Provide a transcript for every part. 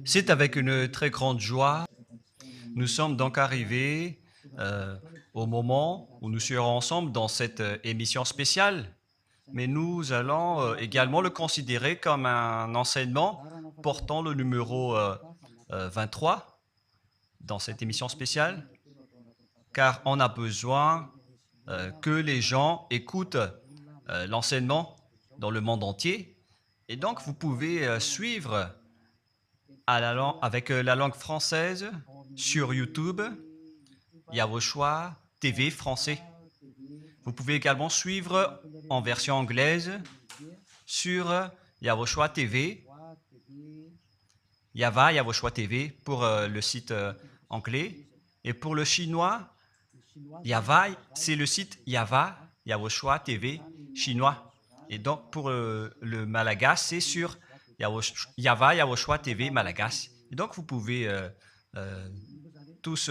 C'est avec une très grande joie. Nous sommes donc arrivés au moment où nous serons ensemble dans cette émission spéciale, mais nous allons également le considérer comme un enseignement portant le numéro 23 dans cette émission spéciale, car on a besoin que les gens écoutent l'enseignement dans le monde entier. Et donc, vous pouvez suivre avec la langue française sur YouTube, Yawoshua TV français. Vous pouvez également suivre en version anglaise sur Yawoshua TV, Yawoshua TV pour le site anglais. Et pour le chinois, c'est le site Yawoshua TV chinois. Et donc pour le malagas, c'est sur Yawoshua TV malagas. Et donc vous pouvez tous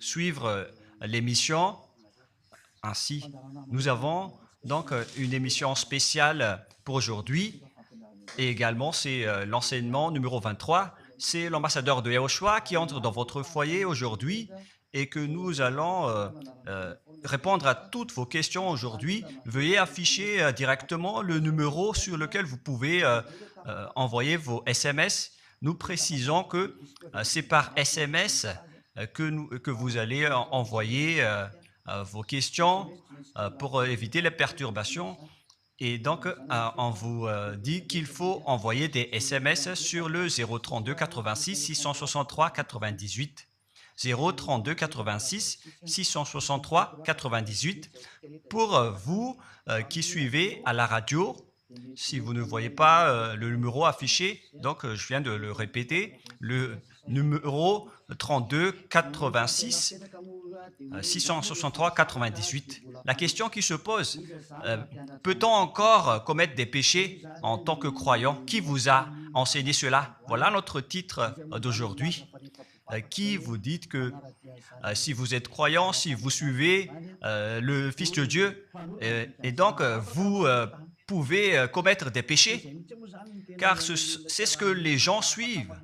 suivre l'émission ainsi. Nous avons donc une émission spéciale pour aujourd'hui et également c'est l'enseignement numéro 23. C'est l'ambassadeur de Yawoshua qui entre dans votre foyer aujourd'hui et que nous allons répondre à toutes vos questions aujourd'hui. Veuillez afficher directement le numéro sur lequel vous pouvez envoyer vos SMS. Nous précisons que c'est par SMS que vous allez envoyer vos questions pour éviter les perturbations. Et donc, on vous dit qu'il faut envoyer des SMS sur le 032 86 663 98. 032 86 663 98 pour vous qui suivez à la radio. Si vous ne voyez pas le numéro affiché, donc je viens de le répéter, le numéro 32 86 663 98. La question qui se pose, peut-on encore commettre des péchés en tant que croyant? Qui vous a enseigné cela? Voilà notre titre d'aujourd'hui. Qui vous dites que si vous êtes croyant, si vous suivez le Fils de Dieu, et donc vous pouvez commettre des péchés, car c'est ce que les gens suivent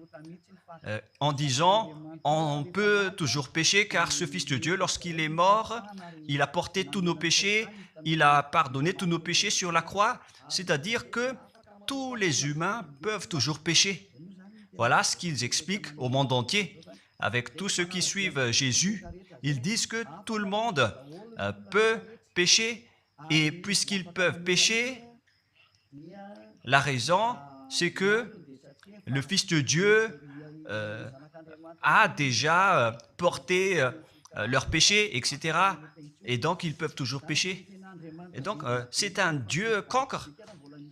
en disant on peut toujours pécher car ce Fils de Dieu, lorsqu'il est mort, il a porté tous nos péchés, il a pardonné tous nos péchés sur la croix, c'est-à-dire que tous les humains peuvent toujours pécher. Voilà ce qu'ils expliquent au monde entier. Avec tous ceux qui suivent Jésus, ils disent que tout le monde peut pécher et puisqu'ils peuvent pécher, la raison, c'est que le Fils de Dieu a déjà porté leurs péchés, etc. Et donc, ils peuvent toujours pécher. Et donc, c'est un Dieu cancre.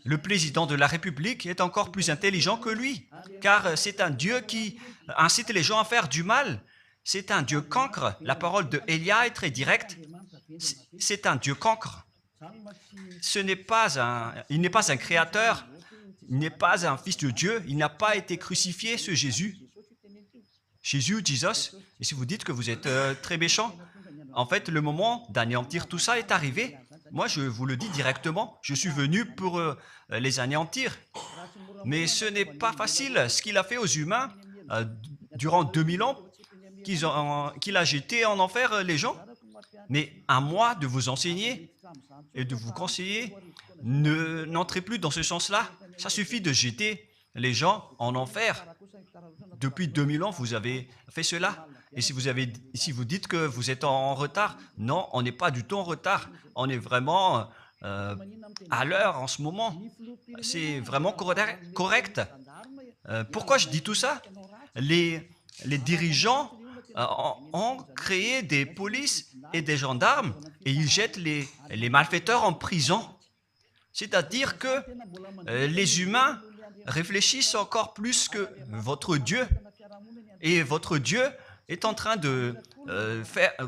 Le président de la République est encore plus intelligent que lui, car c'est un Dieu qui incite les gens à faire du mal. C'est un Dieu cancre. La parole de Élia est très directe. C'est un Dieu cancre. Il n'est pas un créateur, il n'est pas un fils de Dieu, il n'a pas été crucifié, ce Jésus. Jesus. Et si vous dites que vous êtes très méchant, en fait, le moment d'anéantir tout ça est arrivé. Moi, je vous le dis directement, je suis venu pour les anéantir. Mais ce n'est pas facile. Ce qu'il a fait aux humains durant 2000 ans, qu'il a jeté en enfer les gens. Mais à moi de vous enseigner et de vous conseiller, n'entrez plus dans ce sens-là. Ça suffit de jeter les gens en enfer. Depuis 2000 ans, vous avez fait cela. Et si vous dites que vous êtes en retard, non, on n'est pas du tout en retard. On est vraiment à l'heure en ce moment. C'est vraiment correct. Pourquoi je dis tout ça? Les dirigeants ont créé des polices et des gendarmes et ils jettent les malfaiteurs en prison. C'est-à-dire que les humains réfléchissent encore plus que votre Dieu. Et votre Dieu est en train de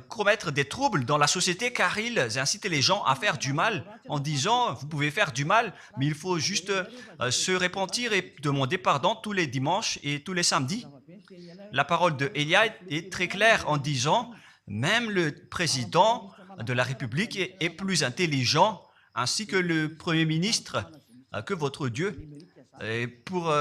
commettre des troubles dans la société car ils incitent les gens à faire du mal en disant vous pouvez faire du mal, mais il faut juste se repentir et demander pardon tous les dimanches et tous les samedis. La parole de Élia est très claire en disant même le président de la République est plus intelligent ainsi que le Premier ministre que votre Dieu. Et pour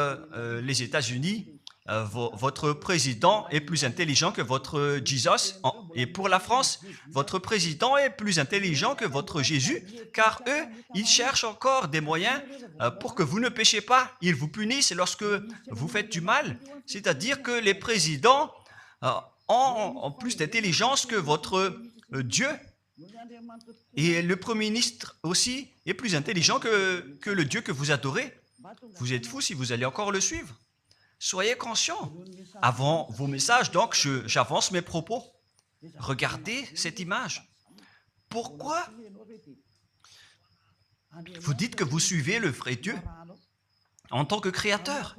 les États-Unis, votre président est plus intelligent que votre Jesus. Et pour la France, votre président est plus intelligent que votre Jésus, car eux, ils cherchent encore des moyens pour que vous ne péchiez pas. Ils vous punissent lorsque vous faites du mal. C'est-à-dire que les présidents ont plus d'intelligence que votre Dieu. Et le Premier ministre aussi est plus intelligent que le Dieu que vous adorez. Vous êtes fous si vous allez encore le suivre. Soyez conscients. Avant vos messages, donc, j'avance mes propos. Regardez cette image. Pourquoi vous dites que vous suivez le vrai Dieu en tant que créateur?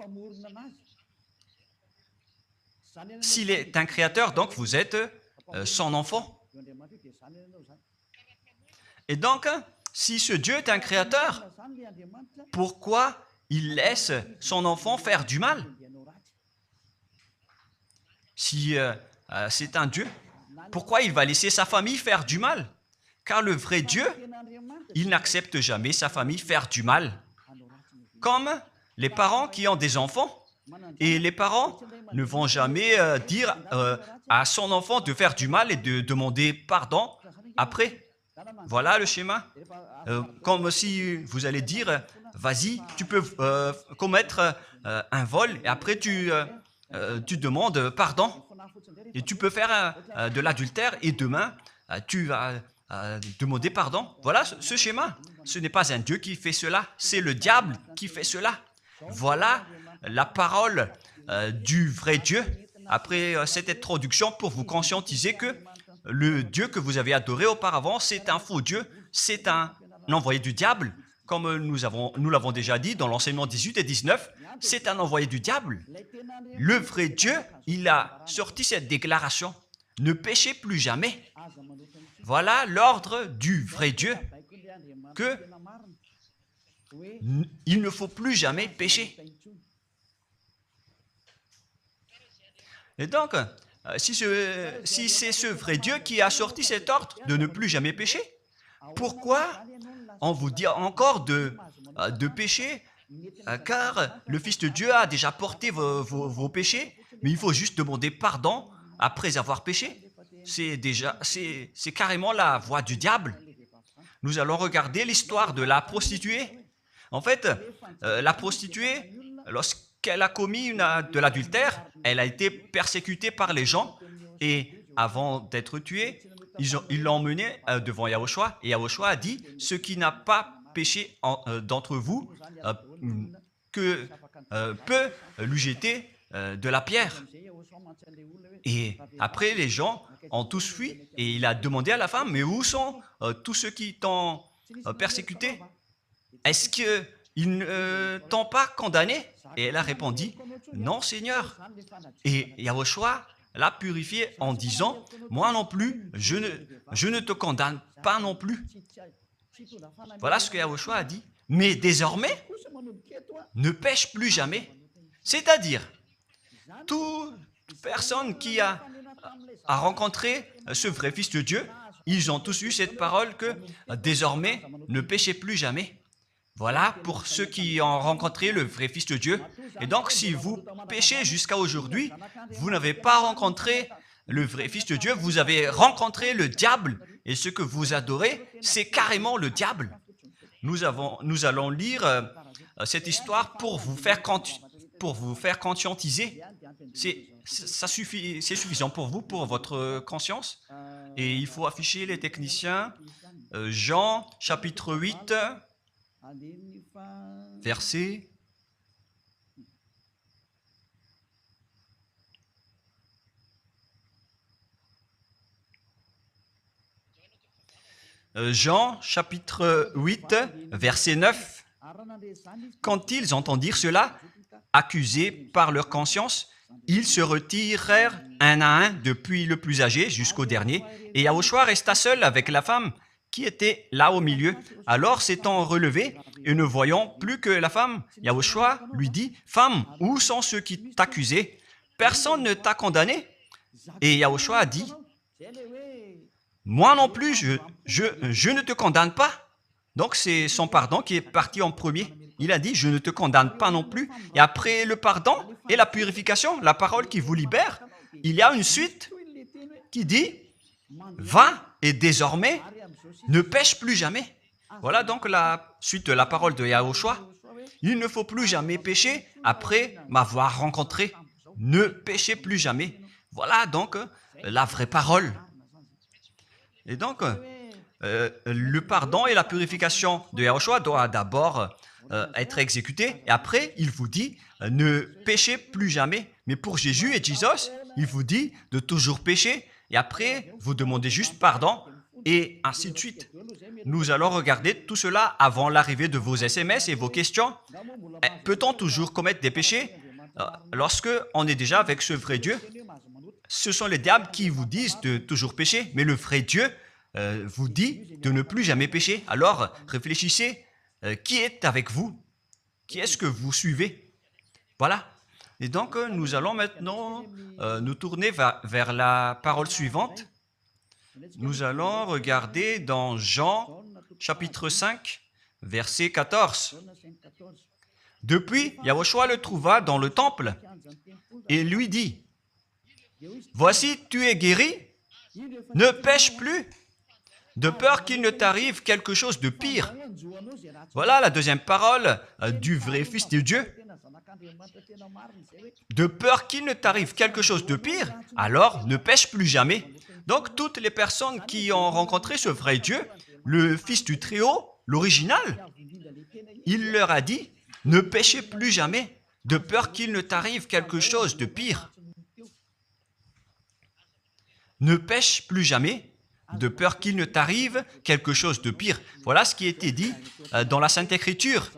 S'il est un créateur, donc vous êtes son enfant. Et donc, si ce Dieu est un créateur, pourquoi il laisse son enfant faire du mal? Si c'est un Dieu, pourquoi il va laisser sa famille faire du mal? Car le vrai Dieu, il n'accepte jamais sa famille faire du mal. Comme les parents qui ont des enfants, et les parents ne vont jamais dire à son enfant de faire du mal et de demander pardon après. Voilà le schéma. Comme si vous allez dire, vas-y, tu peux commettre un vol et après tu demandes pardon. Et tu peux faire de l'adultère et demain, tu vas demander pardon. Voilà ce schéma. Ce n'est pas un Dieu qui fait cela, c'est le diable qui fait cela. Voilà la parole du vrai Dieu. Après cette introduction, pour vous conscientiser que le Dieu que vous avez adoré auparavant, c'est un faux Dieu, c'est un envoyé du diable. Comme nous l'avons déjà dit dans l'enseignement 18 et 19, c'est un envoyé du diable. Le vrai Dieu, il a sorti cette déclaration. Ne péchez plus jamais. Voilà l'ordre du vrai Dieu, que il ne faut plus jamais pécher. Et donc, si c'est ce vrai Dieu qui a sorti cet ordre de ne plus jamais pécher, pourquoi on vous dit encore de pécher? Car le Fils de Dieu a déjà porté vos péchés, mais il faut juste demander pardon après avoir péché. C'est carrément la voie du diable. Nous allons regarder l'histoire de la prostituée. En fait, la prostituée, lorsqu'elle a commis de l'adultère, elle a été persécutée par les gens et avant d'être tuée, ils l'ont emmenée devant Yahushua et Yahushua a dit « Ce qui n'a pas péché d'entre vous peut lui jeter de la pierre. » Et après, les gens ont tous fui et il a demandé à la femme « Mais où sont tous ceux qui t'ont persécuté? Est-ce qu'ils ne t'ont pas condamné ?» Et elle a répondu « Non, Seigneur. » Et Yahushua l'a purifié en disant « Moi non plus, je ne te condamne pas non plus. » Voilà ce que Yahushua a dit. Mais désormais, ne pêche plus jamais. C'est-à-dire, toute personne qui a rencontré ce vrai Fils de Dieu, ils ont tous eu cette parole que désormais, ne péchez plus jamais. Voilà pour ceux qui ont rencontré le vrai Fils de Dieu. Et donc, si vous péchez jusqu'à aujourd'hui, vous n'avez pas rencontré le vrai Fils de Dieu, vous avez rencontré le diable. Et ce que vous adorez, c'est carrément le diable. Nous allons lire cette histoire pour vous faire conscientiser. C'est suffisant pour vous, pour votre conscience. Et il faut afficher les techniciens. Jean, chapitre 8, verset... Jean, chapitre 8, verset 9. Quand ils entendirent cela, accusés par leur conscience, ils se retirèrent un à un, depuis le plus âgé jusqu'au dernier, et Yahushua resta seul avec la femme qui était là au milieu. Alors, s'étant relevé et ne voyant plus que la femme, Yahushua lui dit, « Femme, où sont ceux qui t'accusaient? Personne ne t'a condamné ?» Et Yahushua a dit, « Moi non plus, je ne te condamne pas. » Donc, c'est son pardon qui est parti en premier. il a dit, je ne te condamne pas non plus. Et après le pardon et la purification, la parole qui vous libère, il y a une suite qui dit, va et désormais, ne pêche plus jamais. Voilà donc la suite de la parole de Yahushua. Il ne faut plus jamais pécher après m'avoir rencontré. Ne péchez plus jamais. Voilà donc la vraie parole. Et donc, le pardon et la purification de Yahushua doivent d'abord être exécutés. Et après, il vous dit, ne péchez plus jamais. Mais pour Jésus et Jesus, il vous dit de toujours pécher. Et après, vous demandez juste pardon. Et ainsi de suite. Nous allons regarder tout cela avant l'arrivée de vos SMS et vos questions. Peut-on toujours commettre des péchés lorsque on est déjà avec ce vrai Dieu? Ce sont les diables qui vous disent de toujours pécher, mais le vrai Dieu vous dit de ne plus jamais pécher. Alors, réfléchissez, qui est avec vous? Qui est-ce que vous suivez? Voilà. Et donc, nous allons maintenant nous tourner vers la parole suivante. Nous allons regarder dans Jean, chapitre 5, verset 14. Depuis, Yahushua le trouva dans le temple et lui dit, « Voici, tu es guéri, ne pêche plus, de peur qu'il ne t'arrive quelque chose de pire. » Voilà la deuxième parole du vrai Fils de Dieu. De peur qu'il ne t'arrive quelque chose de pire, alors ne pêche plus jamais. Donc, toutes les personnes qui ont rencontré ce vrai Dieu, le Fils du Très-Haut, l'original, il leur a dit, ne péchez plus jamais, de peur qu'il ne t'arrive quelque chose de pire. Ne pêche plus jamais, de peur qu'il ne t'arrive quelque chose de pire. Voilà ce qui était dit dans la Sainte Écriture.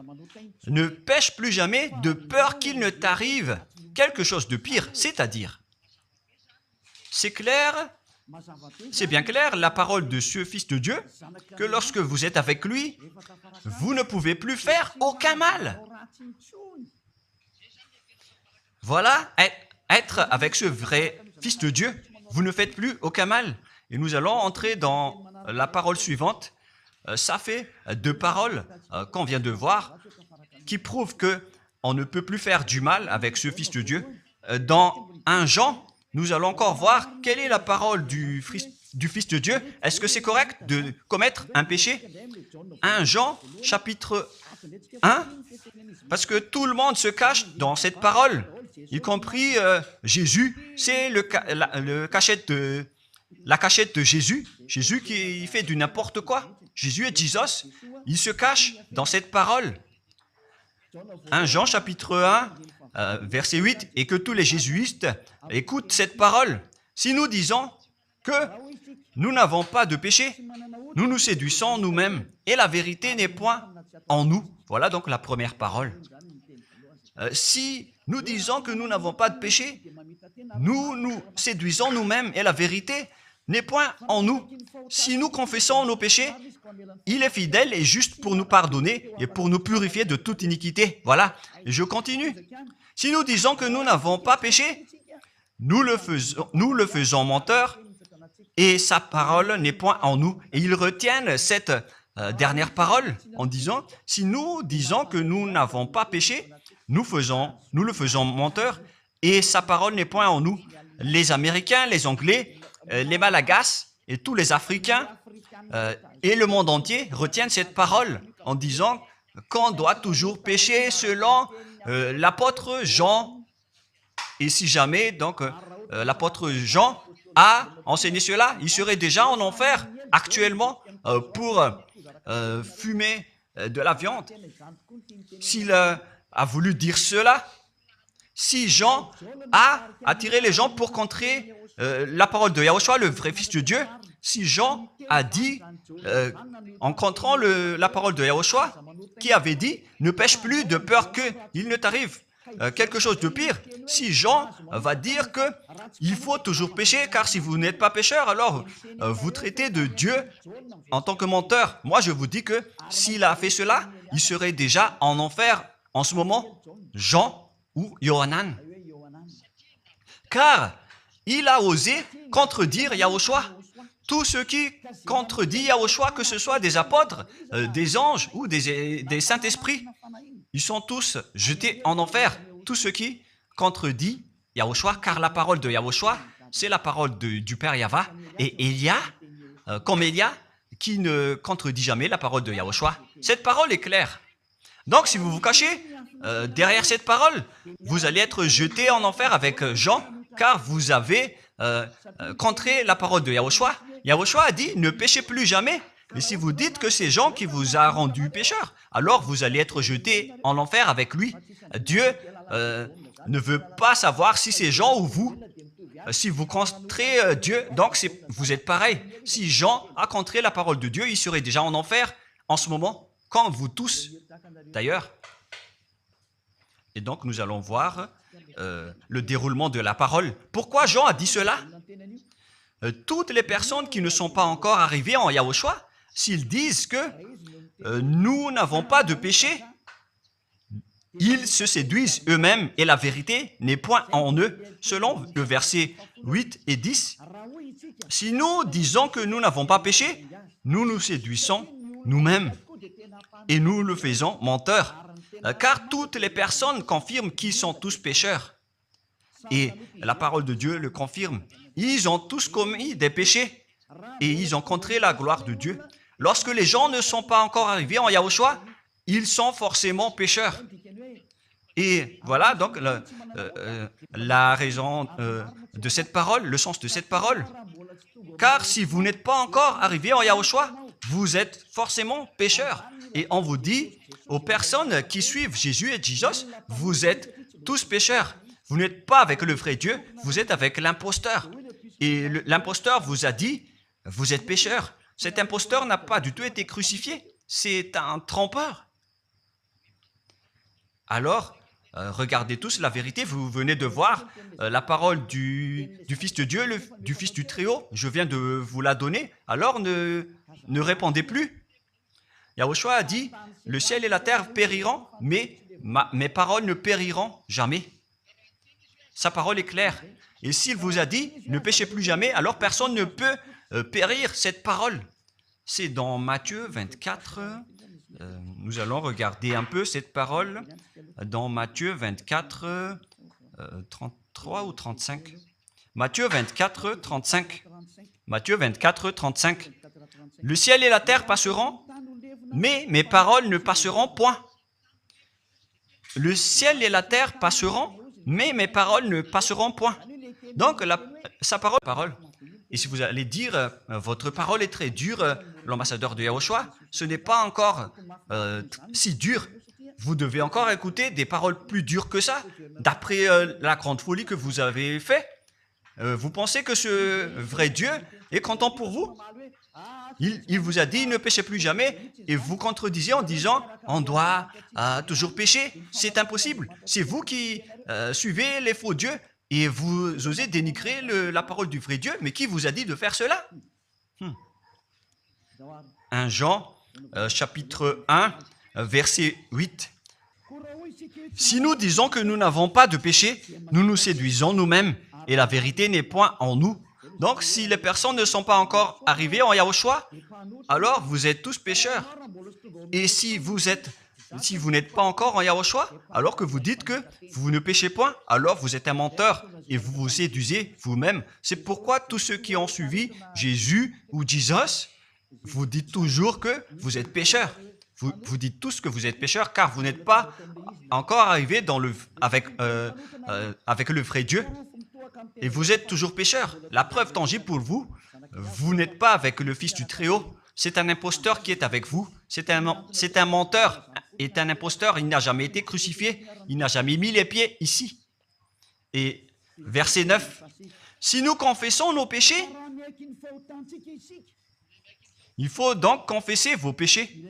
Ne pêche plus jamais, de peur qu'il ne t'arrive quelque chose de pire. C'est-à-dire, c'est clair. C'est bien clair, la parole de ce Fils de Dieu, que lorsque vous êtes avec lui, vous ne pouvez plus faire aucun mal. Voilà, être avec ce vrai Fils de Dieu, vous ne faites plus aucun mal. Et nous allons entrer dans la parole suivante. Ça fait deux paroles qu'on vient de voir qui prouvent qu'on ne peut plus faire du mal avec ce Fils de Dieu. Dans 1 Jean, nous allons encore voir quelle est la parole du Fils de Dieu. Est-ce que c'est correct de commettre un péché? 1 Jean, chapitre 1, parce que tout le monde se cache dans cette parole, y compris Jésus. C'est la cachette de Jésus. Jésus qui fait du n'importe quoi. Jésus et Jesus, ils se cachent dans cette parole. 1 Jean, chapitre 1, verset 8, et que tous les jésuites écoutent cette parole. Si nous disons que nous n'avons pas de péché, nous nous séduisons nous-mêmes et la vérité n'est point en nous. Voilà donc la première parole. Si nous disons que nous n'avons pas de péché, nous nous séduisons nous-mêmes et la vérité n'est point en nous. Si nous confessons nos péchés, il est fidèle et juste pour nous pardonner et pour nous purifier de toute iniquité. Voilà, et je continue. Si nous disons que nous n'avons pas péché, nous le faisons menteur et sa parole n'est point en nous. Et ils retiennent cette dernière parole en disant, si nous disons que nous n'avons pas péché, nous le faisons menteur et sa parole n'est point en nous. Les Américains, les Anglais, les Malagasy et tous les Africains et le monde entier retiennent cette parole en disant qu'on doit toujours pécher selon l'apôtre Jean. Et si jamais donc l'apôtre Jean a enseigné cela, il serait déjà en enfer actuellement pour fumer de la viande. S'il a voulu dire cela, si Jean a attiré les gens pour contrer la parole de Yahushua, le vrai Fils de Dieu, si Jean a dit, en contrant la parole de Yahushua, qui avait dit, ne pêche plus de peur qu'il ne t'arrive quelque chose de pire, si Jean va dire qu'il faut toujours pécher, car si vous n'êtes pas pécheur, alors vous traitez de Dieu en tant que menteur. Moi, je vous dis que s'il a fait cela, il serait déjà en enfer en ce moment, Jean ou Yohanan. Car il a osé contredire Yahushua. Tout ce qui contredit Yahushua, que ce soit des apôtres, des anges ou des saints-esprits, ils sont tous jetés en enfer. Tous ceux qui contredit Yahushua, car la parole de Yahushua, c'est la parole du Père Yahva. Et Elia, comme Elia, qui ne contredit jamais la parole de Yahushua. Cette parole est claire. Donc, si vous vous cachez derrière cette parole, vous allez être jeté en enfer avec Jean, car vous avez contré la parole de Yahushua. Yahushua a dit, ne péchez plus jamais. Mais si vous dites que c'est Jean qui vous a rendu pécheur, alors vous allez être jeté en enfer avec lui. Dieu ne veut pas savoir si c'est Jean ou vous. Si vous contrez Dieu, donc vous êtes pareil. Si Jean a contré la parole de Dieu, il serait déjà en enfer en ce moment, comme vous tous d'ailleurs. Et donc nous allons voir le déroulement de la parole. Pourquoi Jean a dit cela? Toutes les personnes qui ne sont pas encore arrivées en Yahushua, s'ils disent que nous n'avons pas de péché, ils se séduisent eux-mêmes et la vérité n'est point en eux. Selon le verset 8 et 10, si nous disons que nous n'avons pas péché, nous nous séduisons nous-mêmes et nous le faisons menteur. Car toutes les personnes confirment qu'ils sont tous pécheurs. Et la parole de Dieu le confirme. Ils ont tous commis des péchés et ils ont contré la gloire de Dieu. Lorsque les gens ne sont pas encore arrivés en Yahushua, ils sont forcément pécheurs. Et voilà donc la raison de cette parole, le sens de cette parole. Car si vous n'êtes pas encore arrivé en Yahushua, vous êtes forcément pécheurs. Et on vous dit aux personnes qui suivent Jésus et Jesus, vous êtes tous pécheurs. Vous n'êtes pas avec le vrai Dieu, vous êtes avec l'imposteur. Et l'imposteur vous a dit, vous êtes pécheurs. Cet imposteur n'a pas du tout été crucifié. C'est un trompeur. Alors, regardez tous la vérité. Vous venez de voir la parole du Fils de Dieu, du Fils du Très-Haut. Je viens de vous la donner. Alors, ne répondez plus. Yahushua a dit, le ciel et la terre périront, mais mes paroles ne périront jamais. Sa parole est claire. Et s'il vous a dit, ne péchez plus jamais, alors personne ne peut périr cette parole. C'est dans Matthieu 24. Nous allons regarder un peu cette parole dans Matthieu 24, 33 ou 35. Matthieu 24, 35. Matthieu 24, 35. Le ciel et la terre passeront, mais mes paroles ne passeront point. Le ciel et la terre passeront, mais mes paroles ne passeront point. Donc, sa parole. Et si vous allez dire, votre parole est très dure, l'ambassadeur de Yahushua, ce n'est pas encore si dur. Vous devez encore écouter des paroles plus dures que ça, d'après la grande folie que vous avez fait. Vous pensez que ce vrai Dieu est content pour vous? Il vous a dit, ne péchez plus jamais, et vous contredisez en disant, on doit toujours pécher. C'est impossible. C'est vous qui suivez les faux dieux, et vous osez dénigrer la parole du vrai Dieu. Mais qui vous a dit de faire cela? 1 Jean, chapitre 1, verset 8. Si nous disons que nous n'avons pas de péché, nous nous séduisons nous-mêmes, et la vérité n'est point en nous. Donc, si les personnes ne sont pas encore arrivées en Yahushua, alors vous êtes tous pécheurs. Et si vous n'êtes pas encore en Yahushua, alors que vous dites que vous ne péchez point, alors vous êtes un menteur et vous vous séduisez vous-même. C'est pourquoi tous ceux qui ont suivi Jésus ou Jesus, vous dites toujours que vous êtes pécheurs. Vous dites tous que vous êtes pécheurs car vous n'êtes pas encore arrivés avec le vrai Dieu. Et vous êtes toujours pécheurs. La preuve tangible pour vous, vous n'êtes pas avec le Fils du Très-Haut. C'est un imposteur qui est avec vous. C'est un menteur. C'est un imposteur. Il n'a jamais été crucifié. Il n'a jamais mis les pieds ici. Et verset 9. Si nous confessons nos péchés, il faut donc confesser vos péchés.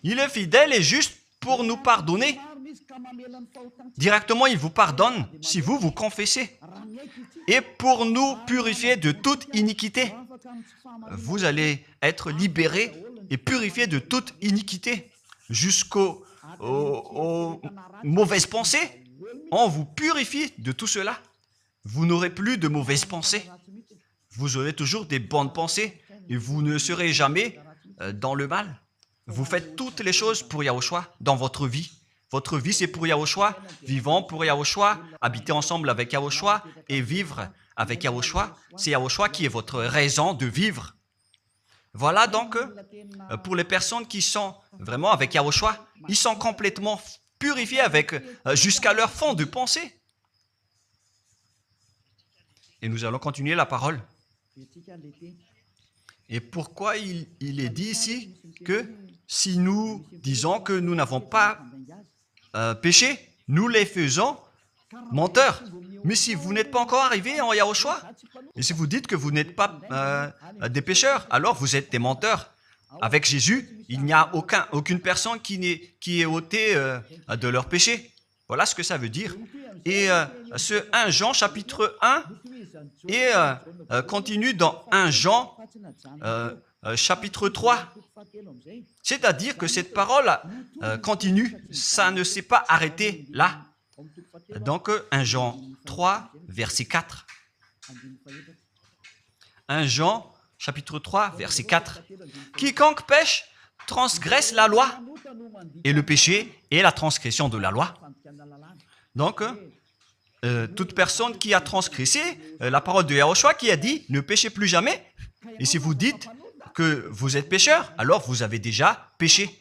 Il est fidèle et juste pour nous pardonner. Directement, il vous pardonne si vous confessez. Et pour nous purifier de toute iniquité. Vous allez être libérés et purifiés de toute iniquité. Jusqu'aux mauvaises pensées, on vous purifie de tout cela. Vous n'aurez plus de mauvaises pensées. Vous aurez toujours des bonnes pensées et vous ne serez jamais dans le mal. vous faites toutes les choses pour Yahushua dans votre vie. Votre vie, c'est pour Yahushua. Vivons pour Yahushua, habiter ensemble avec Yahushua et vivre avec Yahushua. C'est Yahushua qui est votre raison de vivre. Voilà donc, pour les personnes qui sont vraiment avec Yahushua, ils sont complètement purifiés avec jusqu'à leur fond de pensée. Et nous allons continuer la parole. Et pourquoi il est dit ici que si nous disons que nous n'avons pas péché, nous les faisons menteurs. Mais si vous n'êtes pas encore arrivé en Yahushua, et si vous dites que vous n'êtes pas des pécheurs, alors vous êtes des menteurs. Avec Jésus, il n'y a aucune personne qui est ôtée de leur péché. Voilà ce que ça veut dire. Et ce 1 Jean chapitre 1 et continue dans 1 Jean chapitre 3. C'est-à-dire que cette parole continue, ça ne s'est pas arrêté là. Donc 1 Jean 3, verset 4. 1 Jean chapitre 3, verset 4. Quiconque pêche transgresse la loi, et le péché est la transgression de la loi. Donc, toute personne qui a transgressé la parole de Yahushua qui a dit « Ne péchez plus jamais ». Et si vous dites que vous êtes pécheur, alors vous avez déjà péché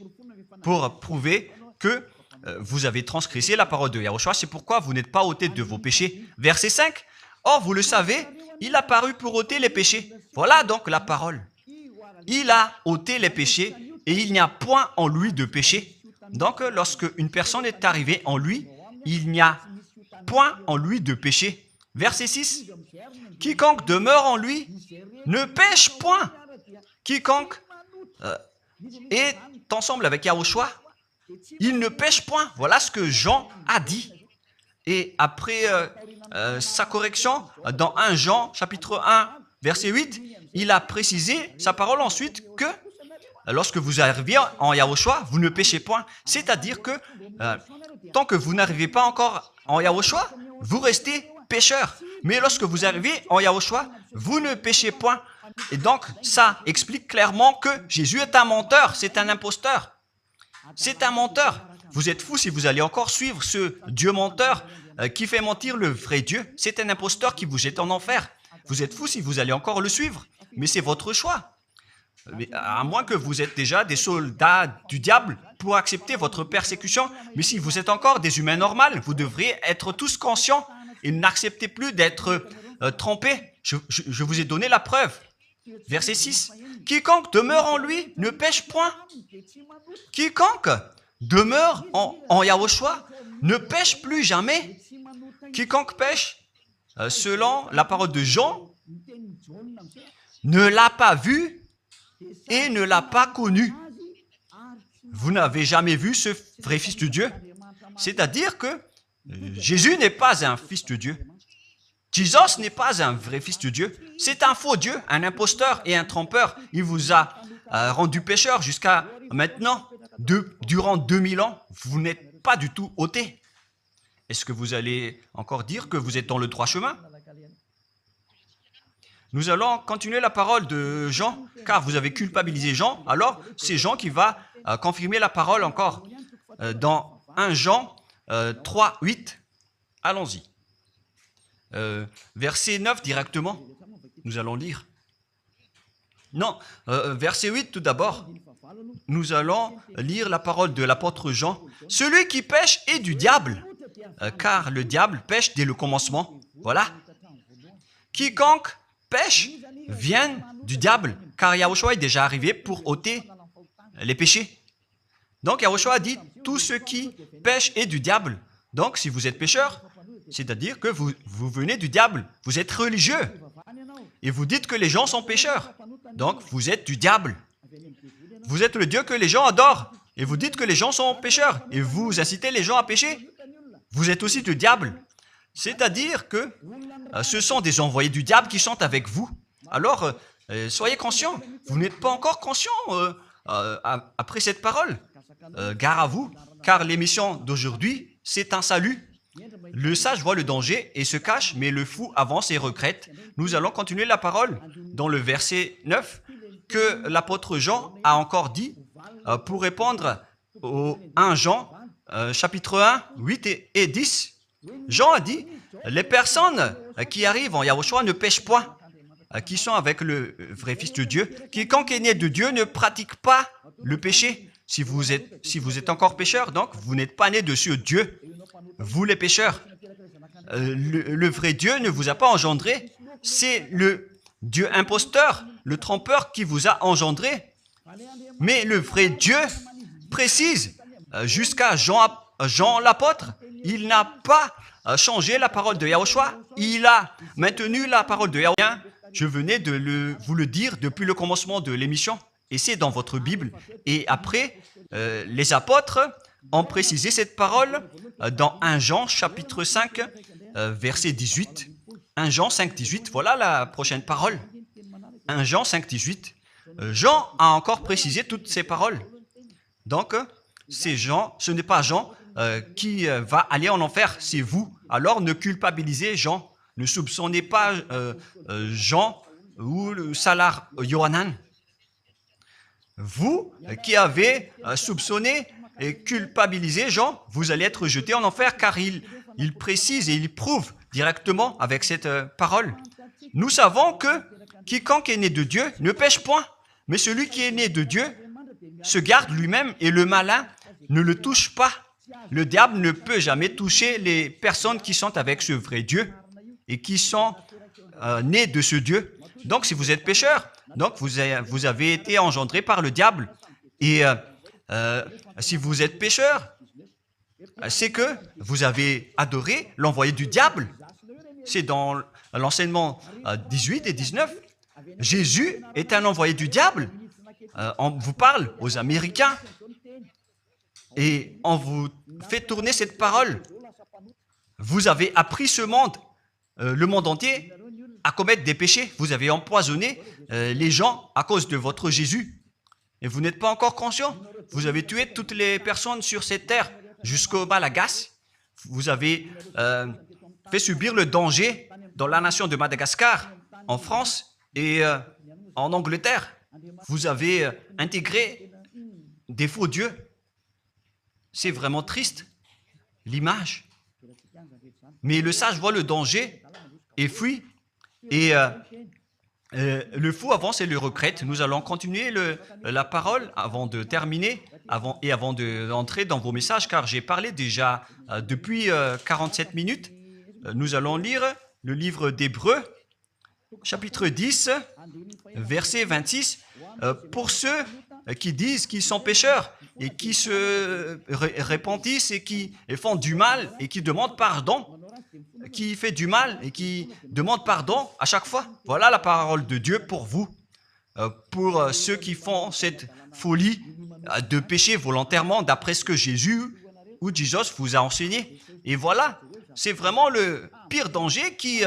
pour prouver que vous avez transgressé la parole de Yahushua. C'est pourquoi vous n'êtes pas ôté de vos péchés. Verset 5. Or, vous le savez, il a paru pour ôter les péchés. Voilà donc la parole. Il a ôté les péchés et il n'y a point en lui de péché. Donc, lorsque une personne est arrivée en lui, il n'y a point en lui de péché. Verset 6. Quiconque demeure en lui ne pêche point. Quiconque est ensemble avec Yahushua, il ne pêche point. Voilà ce que Jean a dit. Et après sa correction, dans 1 Jean, chapitre 1, verset 8, il a précisé sa parole ensuite que lorsque vous arrivez en Yahushua, vous ne péchez point. C'est-à-dire que tant que vous n'arrivez pas encore en Yahushua, vous restez pécheur. Mais lorsque vous arrivez en Yahushua, vous ne péchez point. Et donc, ça explique clairement que Jésus est un menteur, c'est un imposteur. C'est un menteur. Vous êtes fous si vous allez encore suivre ce Dieu menteur qui fait mentir le vrai Dieu. C'est un imposteur qui vous jette en enfer. Vous êtes fous si vous allez encore le suivre. Mais c'est votre choix. Mais à moins que vous êtes déjà des soldats du diable pour accepter votre persécution. Mais si vous êtes encore des humains normaux, vous devriez être tous conscients et n'acceptez plus d'être trompés. Je vous ai donné la preuve. Verset 6. Quiconque demeure en lui ne pêche point. Quiconque demeure en Yahushua ne pêche plus jamais. Quiconque pêche, selon la parole de Jean, ne l'a pas vu et ne l'a pas connu. Vous n'avez jamais vu ce vrai Fils de Dieu. C'est-à-dire que Jésus n'est pas un Fils de Dieu. Jésus n'est pas un vrai Fils de Dieu. C'est un faux Dieu, un imposteur et un trompeur. Il vous a rendu pécheur jusqu'à maintenant. Durant 2000 ans, vous n'êtes pas du tout ôté. Est-ce que vous allez encore dire que vous êtes dans le droit chemin? Nous allons continuer la parole de Jean, car vous avez culpabilisé Jean. Alors, c'est Jean qui va confirmer la parole encore. Dans 1 Jean 3, 8, allons-y. Verset 9 directement, nous allons lire. Non, verset 8 tout d'abord. Nous allons lire la parole de l'apôtre Jean. Celui qui pêche est du diable, car le diable pêche dès le commencement. Voilà. Quiconque pêche vient du diable, car Yahushua est déjà arrivé pour ôter les péchés. Donc Yahushua a dit, tout ce qui pêche est du diable. Donc si vous êtes pécheur, c'est-à-dire que vous venez du diable, vous êtes religieux. Et vous dites que les gens sont pécheurs. Donc vous êtes du diable. Vous êtes le Dieu que les gens adorent. Et vous dites que les gens sont pécheurs. Et vous incitez les gens à pécher. Vous êtes aussi du diable. C'est-à-dire que ce sont des envoyés du diable qui sont avec vous. Alors, soyez conscients. Vous n'êtes pas encore conscients après cette parole. Gare à vous, car l'émission d'aujourd'hui, c'est un salut. Le sage voit le danger et se cache, mais le fou avance et regrette. Nous allons continuer la parole dans le verset 9 que l'apôtre Jean a encore dit. pour répondre au 1 Jean, chapitre 1, 8 et 10. Jean a dit, les personnes qui arrivent en Yahushua ne pêchent point, qui sont avec le vrai Fils de Dieu. Quiconque est né de Dieu ne pratique pas le péché. Si vous êtes encore pécheur, donc vous n'êtes pas né de ce Dieu. Vous les pécheurs. Le vrai Dieu ne vous a pas engendré. C'est le Dieu imposteur, le trompeur qui vous a engendré. Mais le vrai Dieu précise, jusqu'à Jean l'apôtre, il n'a pas changé la parole de Yahushua. Il a maintenu la parole de Yahushua. Je venais de vous le dire depuis le commencement de l'émission. Et c'est dans votre Bible. Et après, les apôtres ont précisé cette parole dans 1 Jean, chapitre 5, verset 18. 1 Jean 5, 18, voilà la prochaine parole. 1 Jean 5, 18. Jean a encore précisé toutes ces paroles. Donc, c'est Jean, ce n'est pas Jean qui va aller en enfer, c'est vous. Alors, ne culpabilisez Jean. Ne soupçonnez pas Jean ou le Salar Yohanan. Vous qui avez soupçonné et culpabilisé Jean, vous allez être jeté en enfer car il précise et il prouve directement avec cette parole. Nous savons que quiconque est né de Dieu ne pêche point, mais celui qui est né de Dieu se garde lui-même et le malin ne le touche pas. Le diable ne peut jamais toucher les personnes qui sont avec ce vrai Dieu et qui sont nés de ce Dieu. Donc, si vous êtes pécheur, donc vous avez été engendré par le diable. Et si vous êtes pécheur, c'est que vous avez adoré l'envoyé du diable. C'est dans l'enseignement 18 et 19. Jésus est un envoyé du diable. On vous parle aux Américains et on vous fait tourner cette parole. Vous avez appris ce monde, le monde entier, à commettre des péchés. Vous avez empoisonné les gens à cause de votre Jésus. Et vous n'êtes pas encore conscient. Vous avez tué toutes les personnes sur cette terre jusqu'au Malagasy. Vous avez fait subir le danger dans la nation de Madagascar, en France et en Angleterre. Vous avez intégré des faux dieux. C'est vraiment triste, l'image. Mais le sage voit le danger et fuit. Et le fou avance et le regrette. Nous allons continuer la parole avant de terminer, avant d'entrer dans vos messages, car j'ai parlé déjà depuis 47 minutes. Nous allons lire le livre d'Hébreux, chapitre 10, verset 26. Pour ceux qui disent qu'ils sont pécheurs et qui se repentissent et qui font du mal et qui demandent pardon, qui fait du mal et qui demande pardon à chaque fois. Voilà la parole de Dieu pour vous, pour ceux qui font cette folie de pécher volontairement d'après ce que Jésus ou Jesus vous a enseigné. Et voilà, c'est vraiment le pire danger qui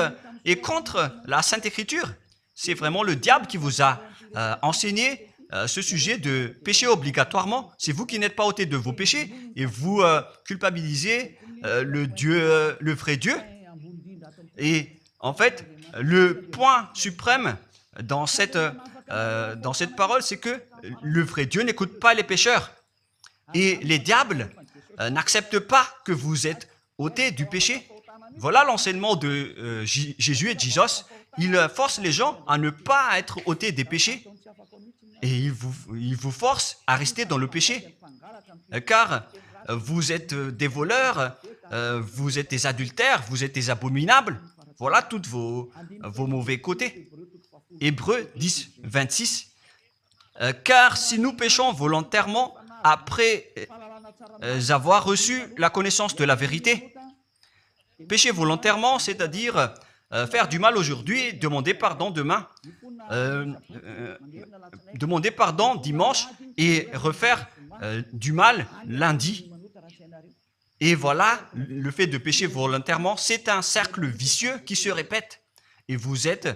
est contre la Sainte Écriture. C'est vraiment le diable qui vous a enseigné ce sujet de péché obligatoirement. C'est vous qui n'êtes pas ôté de vos péchés et vous culpabilisez le vrai Dieu. Et en fait, le point suprême dans cette parole, c'est que le vrai Dieu n'écoute pas les pécheurs. Et les diables n'acceptent pas que vous êtes ôtés du péché. Voilà l'enseignement de Jésus et Jesus. Il force les gens à ne pas être ôtés des péchés. Et il vous force à rester dans le péché. Car vous êtes des voleurs, vous êtes des adultères, vous êtes des abominables. Voilà tous vos mauvais côtés. Hébreux 10, 26. Car si nous péchons volontairement après avoir reçu la connaissance de la vérité, pécher volontairement, c'est-à-dire faire du mal aujourd'hui, demander pardon demain, demander pardon dimanche et refaire du mal lundi. Et voilà, le fait de pécher volontairement, c'est un cercle vicieux qui se répète. Et vous êtes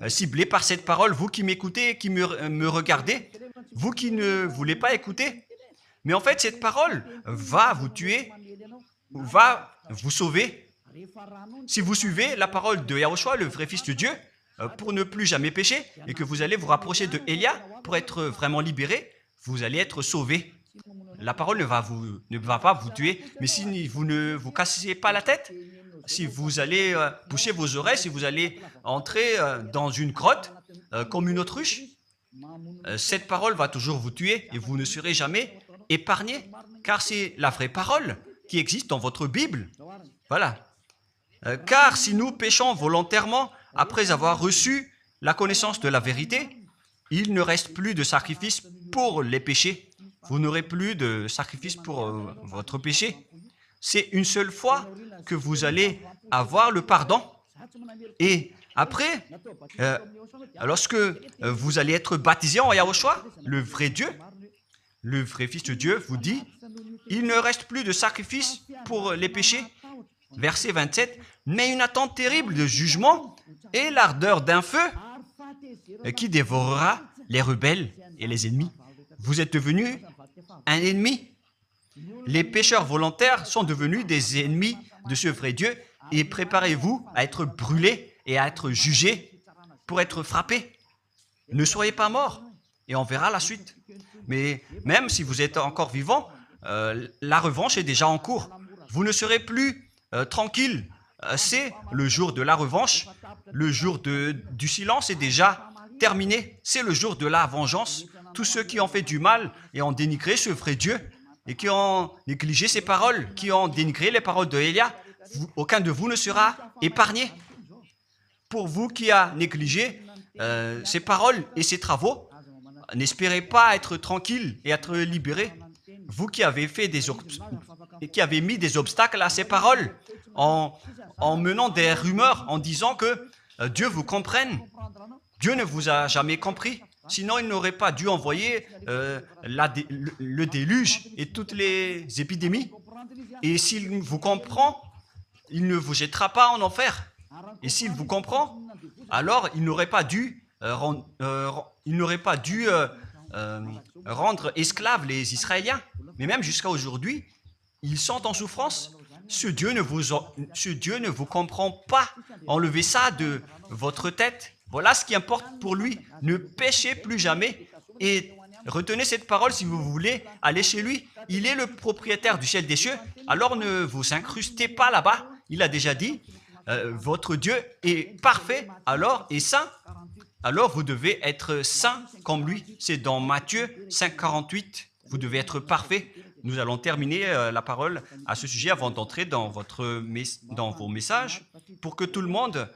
ciblé par cette parole, vous qui m'écoutez, qui me regardez, vous qui ne voulez pas écouter. Mais en fait, cette parole va vous tuer, va vous sauver. Si vous suivez la parole de Yahushua, le vrai Fils de Dieu, pour ne plus jamais pécher, et que vous allez vous rapprocher de Élia pour être vraiment libéré, vous allez être sauvés. La parole ne va pas vous tuer, mais si vous ne vous cassez pas la tête, si vous allez boucher vos oreilles, si vous allez entrer dans une grotte comme une autruche, cette parole va toujours vous tuer et vous ne serez jamais épargné, car c'est la vraie parole qui existe dans votre Bible. Voilà. Car si nous péchons volontairement après avoir reçu la connaissance de la vérité, il ne reste plus de sacrifice pour les péchés. Vous n'aurez plus de sacrifice pour votre péché. C'est une seule fois que vous allez avoir le pardon. Et après, lorsque vous allez être baptisé en Yahushua, le vrai Dieu, le vrai Fils de Dieu vous dit, il ne reste plus de sacrifice pour les péchés. Verset 27, mais une attente terrible de jugement et l'ardeur d'un feu qui dévorera les rebelles et les ennemis. Vous êtes devenu un ennemi. Les pécheurs volontaires sont devenus des ennemis de ce vrai Dieu et préparez-vous à être brûlés et à être jugés pour être frappés. Ne soyez pas morts et on verra la suite. Mais même si vous êtes encore vivant, la revanche est déjà en cours. Vous ne serez plus tranquille. C'est le jour de la revanche. Le jour du silence est déjà terminé. C'est le jour de la vengeance. Tous ceux qui ont fait du mal et ont dénigré ce vrai Dieu et qui ont négligé ses paroles, qui ont dénigré les paroles de Élia, aucun de vous ne sera épargné. Pour vous qui avez négligé ses paroles et ses travaux, n'espérez pas être tranquille et être libéré. Vous qui avez mis des obstacles à ces paroles en menant des rumeurs, en disant que Dieu vous comprenne. Dieu ne vous a jamais compris. Sinon, il n'aurait pas dû envoyer le déluge et toutes les épidémies. Et s'il vous comprend, il ne vous jettera pas en enfer. Et s'il vous comprend, alors il n'aurait pas dû rendre esclaves les Israéliens. Mais même jusqu'à aujourd'hui, ils sont en souffrance. Ce Dieu ne vous comprend pas. Enlevez ça de votre tête. Voilà ce qui importe pour lui. Ne péchez plus jamais et retenez cette parole si vous voulez aller chez lui. Il est le propriétaire du ciel des cieux. Alors ne vous incrustez pas là-bas. Il a déjà dit, votre Dieu est parfait alors et saint. Alors vous devez être saint comme lui. C'est dans Matthieu 5,48. Vous devez être parfait. Nous allons terminer la parole à ce sujet avant d'entrer dans vos messages pour que tout le monde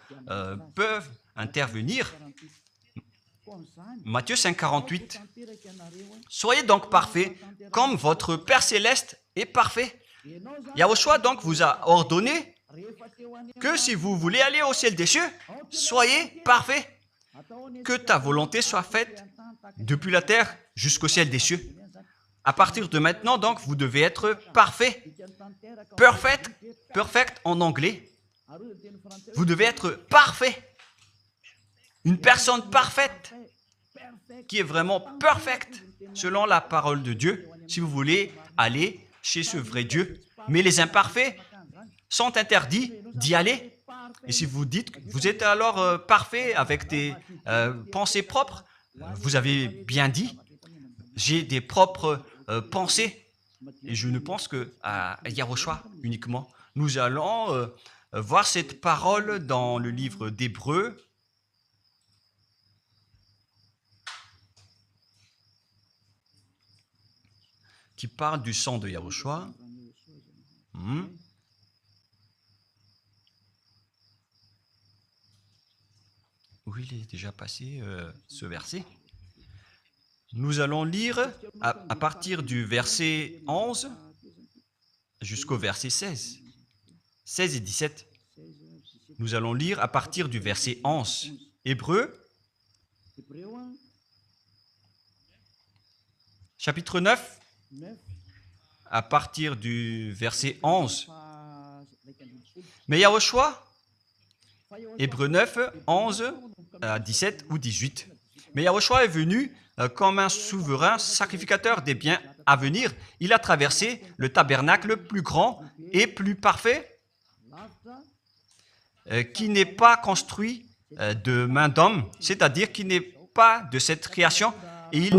peut intervenir. Matthieu 5,48. Soyez donc parfaits comme votre Père Céleste est parfait. Yahushua donc vous a ordonné que si vous voulez aller au ciel des cieux, soyez parfaits. Que ta volonté soit faite depuis la terre jusqu'au ciel des cieux. À partir de maintenant, donc, vous devez être parfait. Perfect en anglais. Vous devez être parfait. Une personne parfaite qui est vraiment perfecte selon la parole de Dieu si vous voulez aller chez ce vrai Dieu. Mais les imparfaits sont interdits d'y aller. Et si vous dites que vous êtes alors parfait avec des pensées propres, vous avez bien dit, j'ai des propres pensées et je ne pense qu'à Yahushua uniquement. Nous allons voir cette parole dans le livre d'Hébreux. Qui parle du sang de Yahushua. Où il est déjà passé ce verset. Nous allons lire à partir du verset 11 jusqu'au verset 16. 16 et 17. Nous allons lire à partir du verset 11. Hébreux, chapitre 9, à partir du verset 11. Mais Yahushua, Hébreux 9, 11 à 17 ou 18. Mais Yahushua est venu comme un souverain sacrificateur des biens à venir. Il a traversé le tabernacle plus grand et plus parfait, qui n'est pas construit de main d'homme, c'est-à-dire qui n'est pas de cette création. Et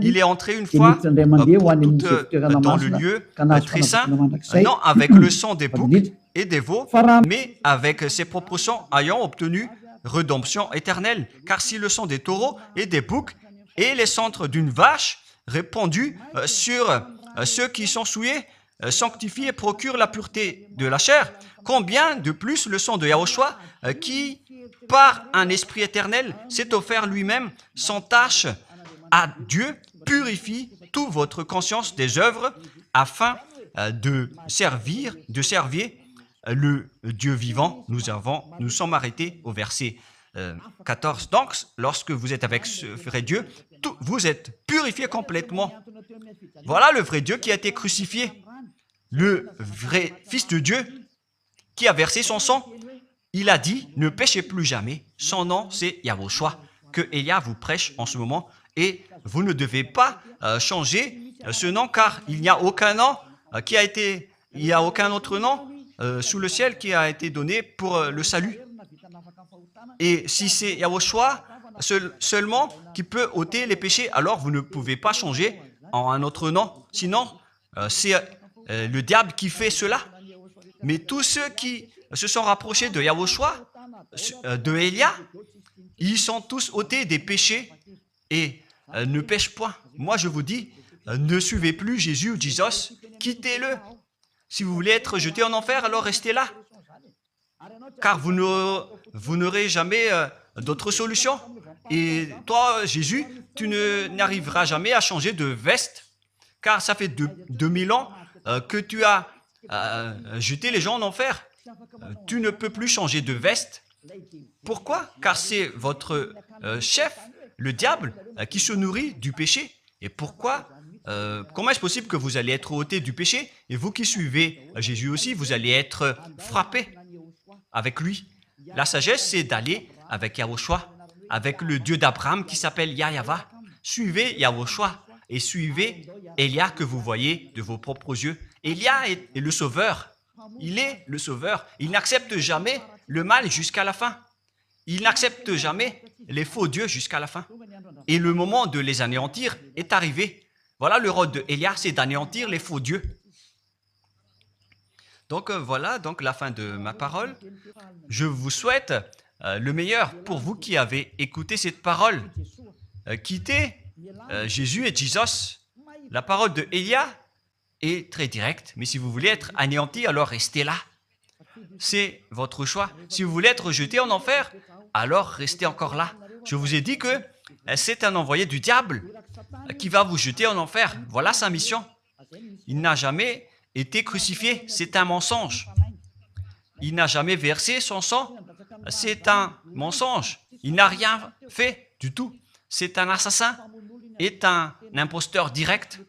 il est entré une fois dans le lieu très saint, non avec le sang des boucs et des veaux, mais avec ses propres sangs ayant obtenu rédemption éternelle. Car si le sang des taureaux et des boucs et les cendres d'une vache répandus sur ceux qui sont souillés sanctifient et procurent la pureté de la chair, combien de plus le sang de Yahushua qui, par un esprit éternel, s'est offert lui-même sans tâche à Dieu, purifie toute votre conscience des œuvres afin de servir le Dieu vivant. Nous sommes arrêtés au verset 14. Donc, lorsque vous êtes avec ce vrai Dieu, vous êtes purifié complètement. Voilà le vrai Dieu qui a été crucifié. Le vrai Fils de Dieu qui a versé son sang. Il a dit, ne péchez plus jamais. Son nom, c'est Yahushua, que Elia vous prêche en ce moment. Et vous ne devez pas changer ce nom, car il n'y a aucun nom il n'y a aucun autre nom sous le ciel qui a été donné pour le salut. Et si c'est Yahushua seulement qui peut ôter les péchés, alors vous ne pouvez pas changer en un autre nom. Sinon, c'est le diable qui fait cela. Mais tous ceux qui se sont rapprochés de Yahushua, de Elia, ils sont tous ôtés des péchés et ne pêchent point. Moi, je vous dis, ne suivez plus Jésus ou Jesus, quittez-le. Si vous voulez être jeté en enfer, alors restez là. Car vous n'aurez jamais d'autre solution. Et toi, Jésus, tu n'arriveras jamais à changer de veste, car ça fait 2000 ans que tu as jeté les gens en enfer. Tu ne peux plus changer de veste. Pourquoi? Car c'est votre chef, le diable, qui se nourrit du péché. Et pourquoi? Comment est-ce possible que vous allez être ôté du péché et vous qui suivez Jésus aussi, vous allez être frappé avec lui? La sagesse, c'est d'aller avec Yahushua, avec le Dieu d'Abraham qui s'appelle Yahva. Suivez Yahushua et suivez Elia que vous voyez de vos propres yeux. Elia est le sauveur. Il est le sauveur. Il n'accepte jamais le mal jusqu'à la fin. Il n'accepte jamais les faux dieux jusqu'à la fin. Et le moment de les anéantir est arrivé. Voilà le rôle de Elia, c'est d'anéantir les faux dieux. Donc voilà donc la fin de ma parole. Je vous souhaite le meilleur pour vous qui avez écouté cette parole. Quittez Jésus et Jesus. La parole de Elia est très directe, mais si vous voulez être anéanti, alors restez là. C'est votre choix. Si vous voulez être jeté en enfer, alors restez encore là. Je vous ai dit que c'est un envoyé du diable qui va vous jeter en enfer. Voilà sa mission. Il n'a jamais été crucifié. C'est un mensonge. Il n'a jamais versé son sang. C'est un mensonge. Il n'a rien fait du tout. C'est un assassin. Est un imposteur direct.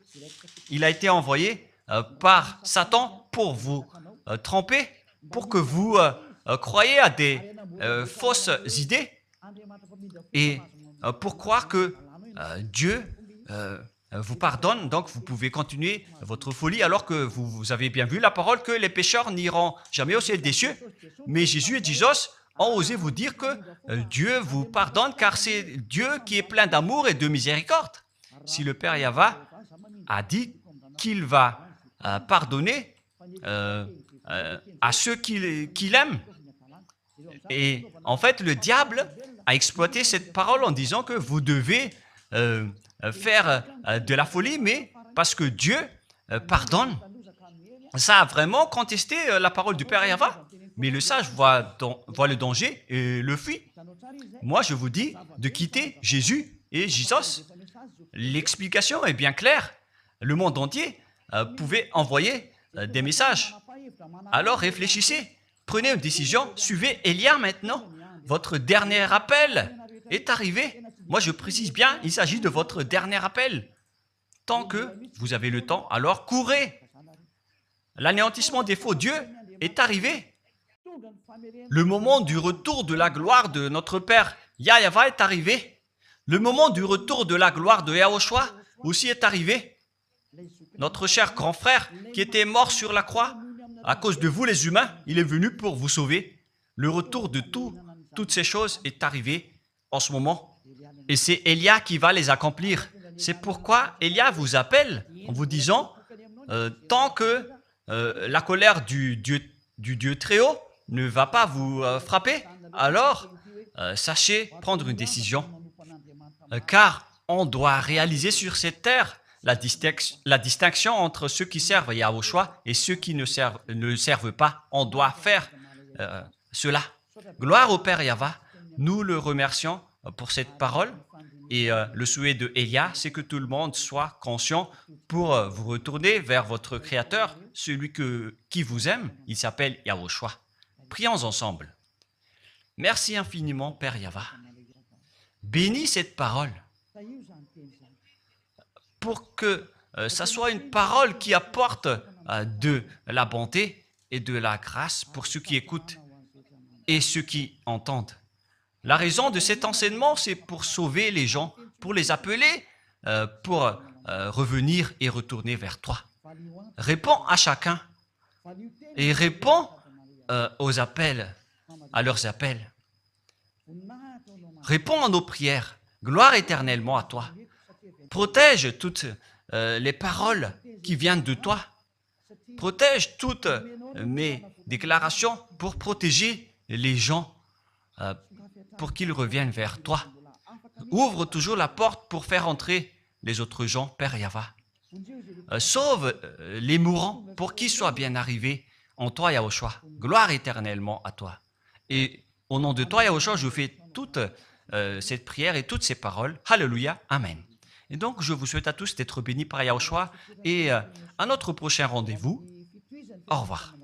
Il a été envoyé par Satan pour vous tromper, pour que vous croyiez à des fausses idées et pour croire que Dieu vous pardonne, donc vous pouvez continuer votre folie alors que vous avez bien vu la parole que les pécheurs n'iront jamais au ciel des cieux. Mais Jésus et Jesus ont osé vous dire que Dieu vous pardonne car c'est Dieu qui est plein d'amour et de miséricorde. Si le Père Yahva a dit qu'il va pardonner à ceux qu'il aime. Et en fait, le diable a exploité cette parole en disant que vous devez faire de la folie, mais parce que Dieu pardonne. Ça a vraiment contesté la parole du Père Yahva. Mais le sage voit le danger et le fuit. Moi, je vous dis de quitter Jésus et Jesus. L'explication est bien claire. Le monde entier pouvait envoyer des messages. Alors réfléchissez, prenez une décision, suivez Elia maintenant. Votre dernier appel est arrivé. Moi, je précise bien, il s'agit de votre dernier appel. Tant que vous avez le temps, alors courez. L'anéantissement des faux dieux est arrivé. Le moment du retour de la gloire de notre Père Yahva est arrivé. Le moment du retour de la gloire de Yahushua aussi est arrivé. Notre cher grand frère qui était mort sur la croix, à cause de vous les humains, il est venu pour vous sauver. Le retour de toutes ces choses est arrivé en ce moment. Et c'est Élia qui va les accomplir. C'est pourquoi Élia vous appelle en vous disant, tant que la colère du Dieu très haut ne va pas vous frapper, alors sachez prendre une décision. Car on doit réaliser sur cette terre la distinction entre ceux qui servent Yahushua et ceux qui ne servent pas. On doit faire cela. Gloire au Père Yahva. Nous le remercions pour cette parole. Et le souhait de Élia, c'est que tout le monde soit conscient pour vous retourner vers votre Créateur, celui qui vous aime. Il s'appelle Yahushua. Prions ensemble. Merci infiniment, Père Yahva. Bénis cette parole pour que ça soit une parole qui apporte de la bonté et de la grâce pour ceux qui écoutent et ceux qui entendent. La raison de cet enseignement, c'est pour sauver les gens, pour les appeler, pour revenir et retourner vers toi. Réponds à chacun et réponds aux appels, à leurs appels. Réponds à nos prières. Gloire éternellement à toi. Protège toutes les paroles qui viennent de toi. Protège toutes mes déclarations pour protéger les gens, pour qu'ils reviennent vers toi. Ouvre toujours la porte pour faire entrer les autres gens, Père Yahva. Sauve les mourants pour qu'ils soient bien arrivés en toi, Yahushua. Gloire éternellement à toi. Et au nom de toi, Yahushua, je fais toute cette prière et toutes ces paroles. Alléluia. Amen. Et donc, je vous souhaite à tous d'être bénis par Yahushua et à notre prochain rendez-vous. Au revoir.